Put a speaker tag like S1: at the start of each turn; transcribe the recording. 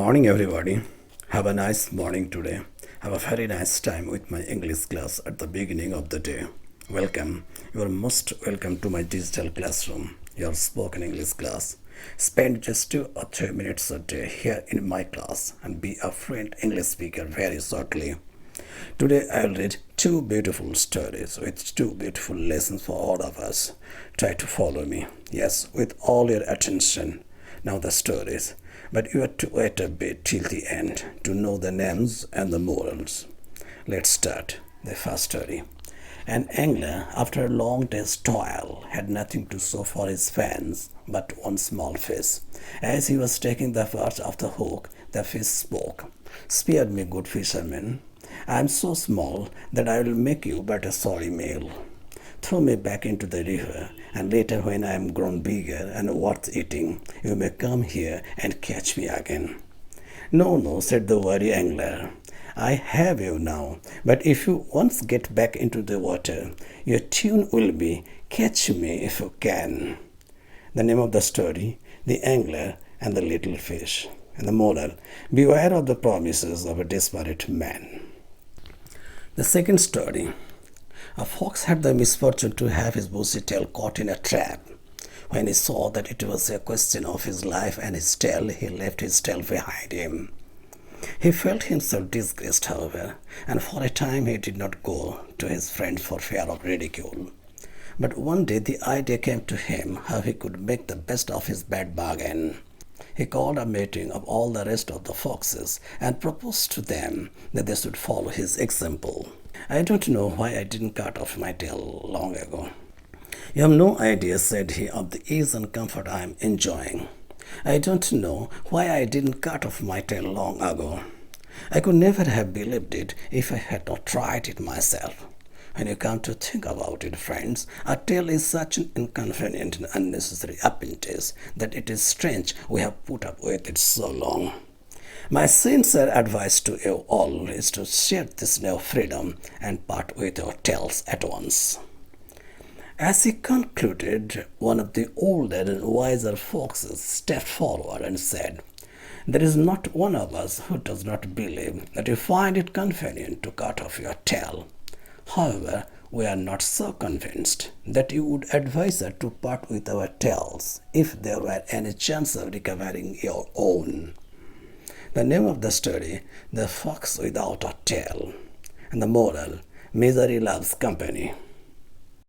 S1: Morning, everybody. Have a nice morning today. Have a very nice time with my English class at the beginning of the day. Welcome. You are most welcome to my digital classroom, your spoken English class. Spend just 2 or 3 minutes a day here in my class and be a fluent English speaker very shortly. Today I will read two beautiful stories with two beautiful lessons for all of us. Try to follow me. Yes, with all your attention. Now the stories. But you have to wait a bit till the end to know the names and the morals. Let's start the first story. An angler, after a long day's toil, had nothing to show for his fans but one small fish. As he was taking the bird off the hook, the fish spoke. "Spare me, good fisherman. I am so small that I will make you but a sorry meal. Throw me back into the river, and later when I am grown bigger and worth eating, you may come here and catch me again." "No, no," said the wary angler. "I have you now, but if you once get back into the water, your tune will be, 'Catch me if you can.'" The name of the story, The Angler and the Little Fish. And the moral, beware of the promises of a desperate man. The second story. A fox had the misfortune to have his bushy tail caught in a trap. When he saw that it was a question of his life and his tail, he left his tail behind him. He felt himself disgraced, however, and for a time he did not go to his friends for fear of ridicule. But one day the idea came to him how he could make the best of his bad bargain. He called a meeting of all the rest of the foxes and proposed to them that they should follow his example. "I don't know why I didn't cut off my tail long ago. You have no idea," said he, "of the ease and comfort I am enjoying. I don't know why I didn't cut off my tail long ago. I could never have believed it if I had not tried it myself. When you come to think about it, friends, a tail is such an inconvenient and unnecessary appendage that it is strange we have put up with it so long. My sincere advice to you all is to share this new freedom and part with your tails at once." As he concluded, one of the older and wiser foxes stepped forward and said, "There is not one of us who does not believe that you find it convenient to cut off your tail. However, we are not so convinced that you would advise us to part with our tails if there were any chance of recovering your own." The name of the story, The Fox Without a Tail. And the moral, misery loves company.